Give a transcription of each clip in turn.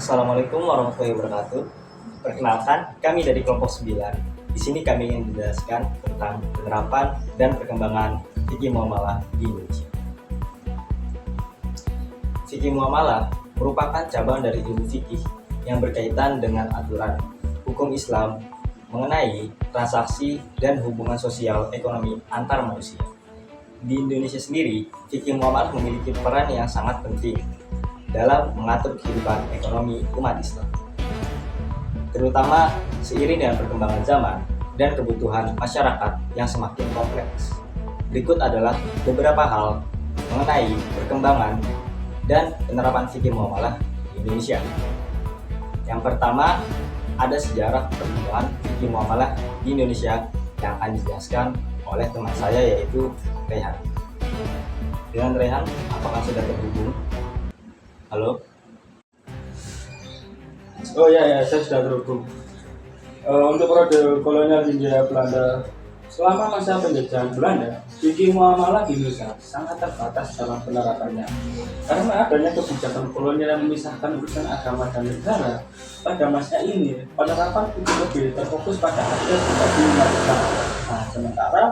Assalamualaikum warahmatullahi wabarakatuh. Perkenalkan, kami dari kelompok 9. Di sini kami ingin menjelaskan tentang penerapan dan perkembangan fikih muamalah di Indonesia. Fikih muamalah merupakan cabang dari ilmu fikih yang berkaitan dengan aturan hukum Islam mengenai transaksi dan hubungan sosial ekonomi antar manusia. Di Indonesia sendiri, fikih muamalah memiliki peran yang sangat penting dalam mengatur kehidupan ekonomi umat Islam, terutama seiring dengan perkembangan zaman dan kebutuhan masyarakat yang semakin kompleks. Berikut adalah beberapa hal mengenai perkembangan dan penerapan fikih muamalah di Indonesia. Yang pertama, ada sejarah perkembangan fikih muamalah di Indonesia yang akan dijelaskan oleh teman saya, yaitu Rehan. Dengan Rehan, apakah sudah terhubung? Halo? Oh ya, saya sudah terhubung. Untuk periode kolonial Hindia Belanda, selama masa penjajahan Belanda, fikih muamalah di Indonesia sangat terbatas dalam penerapannya. Karena adanya kebijakan kolonial yang memisahkan urusan agama dan negara, pada masa ini penerapan fikih lebih terfokus pada aspek seperti Islam. Nah, sementara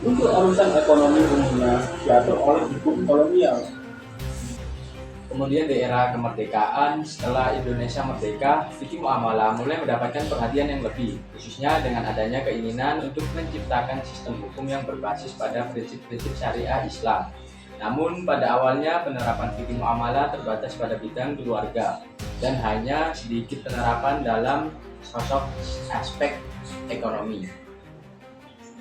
untuk urusan ekonomi umumnya diatur oleh hukum kolonial. Kemudian di era kemerdekaan, setelah Indonesia merdeka, fikih muamalah mulai mendapatkan perhatian yang lebih, khususnya dengan adanya keinginan untuk menciptakan sistem hukum yang berbasis pada prinsip-prinsip syariah Islam. Namun pada awalnya penerapan fikih muamalah terbatas pada bidang keluarga dan hanya sedikit penerapan dalam sosok aspek ekonomi.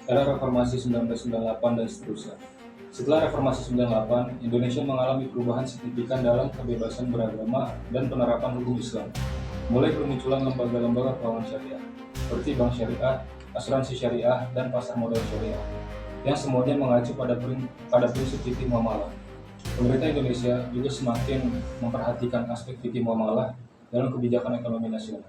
Era Reformasi 1998 dan seterusnya. Setelah Reformasi 98, Indonesia mengalami perubahan signifikan dalam kebebasan beragama dan penerapan hukum Islam. Mulai bermunculan lembaga-lembaga keuangan syariah, seperti bank syariah, asuransi syariah, dan pasar modal syariah, yang semuanya mengacu pada prinsip fikih muamalah. Pemerintah Indonesia juga semakin memperhatikan aspek fikih muamalah dalam kebijakan ekonomi nasional.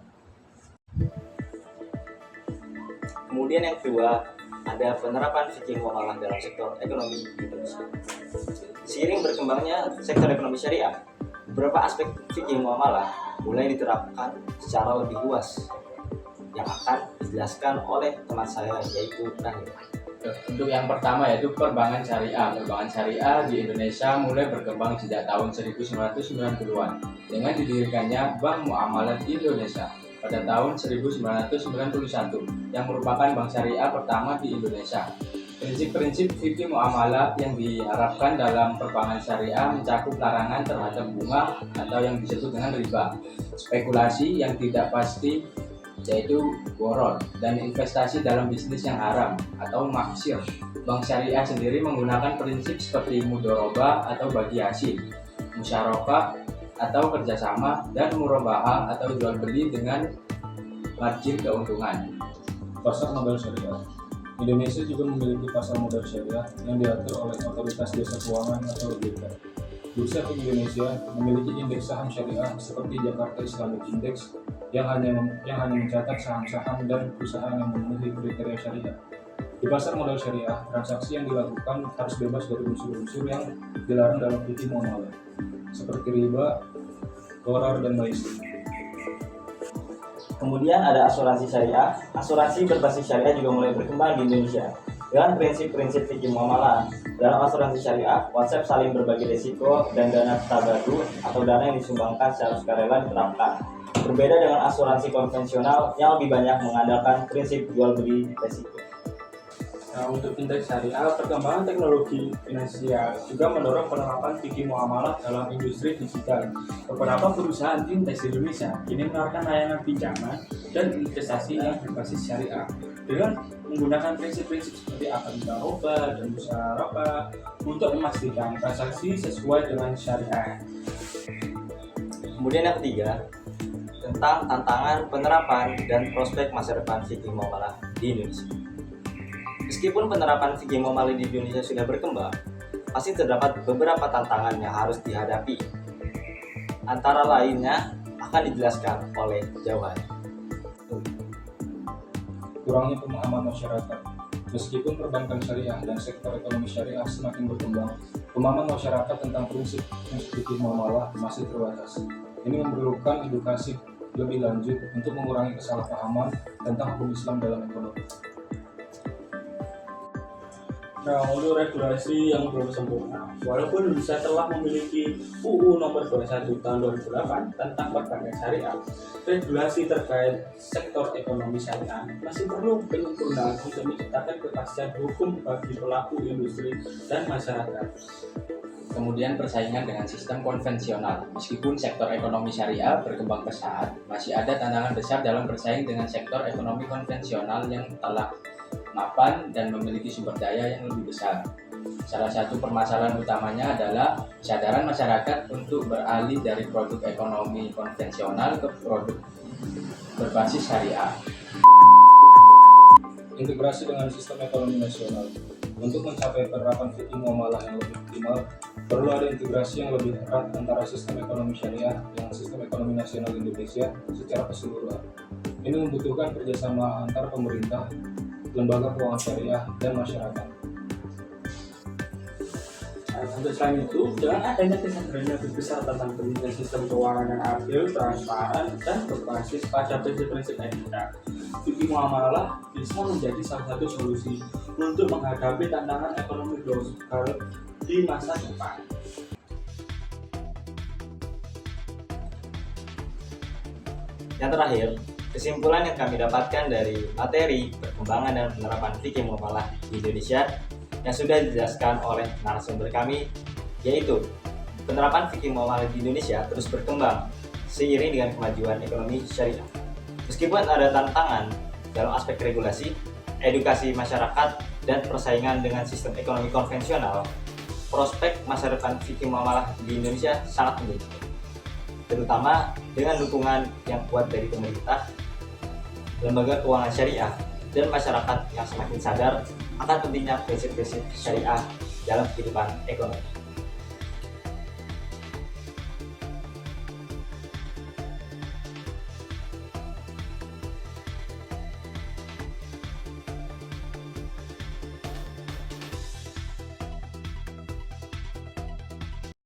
Kemudian yang kedua, ada penerapan fikih muamalah dalam sektor ekonomi di Indonesia. Seiring berkembangnya sektor ekonomi syariah, beberapa aspek fikih muamalah mulai diterapkan secara lebih luas yang akan dijelaskan oleh teman saya, yaitu Rahim. Untuk yang pertama yaitu perbankan syariah. Perbankan syariah di Indonesia mulai berkembang sejak tahun 1990-an dengan didirikannya Bank Muamalah Indonesia pada tahun 1991 yang merupakan bank syariah pertama di Indonesia. Prinsip-prinsip fikih muamalah yang diharapkan dalam perbankan syariah mencakup larangan terhadap bunga atau yang disebut dengan riba, spekulasi yang tidak pasti yaitu borol, dan investasi dalam bisnis yang haram atau maksir. Bank syariah sendiri menggunakan prinsip seperti mudharabah atau bagi hasil, musyarakah atau kerjasama, dan murabahah atau jual beli dengan margin keuntungan. Pasar modal syariah. Indonesia juga memiliki pasar modal syariah yang diatur oleh Otoritas Jasa Keuangan atau OJK. Bursa Efek Indonesia memiliki indeks saham syariah seperti Jakarta Islamic Index yang hanya mencatat saham-saham dan perusahaan yang memenuhi kriteria syariah. Di pasar modal syariah, transaksi yang dilakukan harus bebas dari unsur-unsur yang dilarang dalam fikih muamalah, seperti riba, gharar, dan maisir. Kemudian ada asuransi syariah. Asuransi berbasis syariah juga mulai berkembang di Indonesia. Dengan prinsip-prinsip fikih muamalah, dalam asuransi syariah, konsep saling berbagi risiko dan dana tabadu atau dana yang disumbangkan secara sukarela diterapkan. Berbeda dengan asuransi konvensional yang lebih banyak mengandalkan prinsip jual beli risiko. Nah, untuk fintech syariah, perkembangan teknologi finansial juga mendorong penerapan fikih muamalah dalam industri digital. Beberapa perusahaan fintech di Indonesia kini menawarkan layanan pinjaman dan investasi yang berbasis syariah dengan menggunakan prinsip-prinsip seperti akad mudharabah dan musyarakah untuk memastikan transaksi sesuai dengan syariah. Kemudian yang ketiga, tentang tantangan penerapan dan prospek masa depan fikih muamalah di Indonesia. Meskipun penerapan fikih muamalah di Indonesia sudah berkembang, masih terdapat beberapa tantangan yang harus dihadapi. Antara lainnya akan dijelaskan oleh Jawan. Kurangnya pemahaman masyarakat. Meskipun perbankan syariah dan sektor ekonomi syariah semakin berkembang, pemahaman masyarakat tentang prinsip fikih muamalah masih terbatas. Ini memerlukan edukasi lebih lanjut untuk mengurangi kesalahpahaman tentang hukum Islam dalam ekonomi. Nah, untuk regulasi yang belum sempurna, walaupun Indonesia telah memiliki UU Nomor 21 Tahun 2008 tentang perbankan syariah, regulasi terkait sektor ekonomi syariah masih perlu penyempurnaan untuk menciptakan kepastian hukum bagi pelaku industri dan masyarakat. Kemudian persaingan dengan sistem konvensional. Meskipun sektor ekonomi syariah berkembang pesat, masih ada tantangan besar dalam bersaing dengan sektor ekonomi konvensional yang telah mapan dan memiliki sumber daya yang lebih besar. Salah satu permasalahan utamanya adalah kesadaran masyarakat untuk beralih dari produk ekonomi konvensional ke produk berbasis syariah. Integrasi dengan sistem ekonomi nasional. Untuk mencapai penerapan fikih muamalah yang lebih optimal, perlu ada integrasi yang lebih erat antara sistem ekonomi syariah dengan sistem ekonomi nasional Indonesia secara keseluruhan. Ini membutuhkan kerjasama antar pemerintah, lembaga keuangan syariah, dan masyarakat. Untuk selain itu, dengan adanya kesadaran yang lebih besar tentang pentingnya sistem keuangan yang adil, transparan, dan berbasis pada prinsip-prinsip etika, fikih muamalah bisa menjadi salah satu solusi untuk menghadapi tantangan ekonomi global di masa depan. Yang terakhir, kesimpulan yang kami dapatkan dari materi perkembangan dan penerapan fikih muamalah di Indonesia yang sudah dijelaskan oleh narasumber kami, yaitu penerapan fikih muamalah di Indonesia terus berkembang seiring dengan kemajuan ekonomi syariah. Meskipun ada tantangan dalam aspek regulasi, edukasi masyarakat, dan persaingan dengan sistem ekonomi konvensional, prospek masa depan fikih muamalah di Indonesia sangat menjanjikan, terutama dengan dukungan yang kuat dari pemerintah, lembaga keuangan syariah, dan masyarakat yang semakin sadar akan pentingnya prinsip-prinsip syariah dalam kehidupan ekonomi.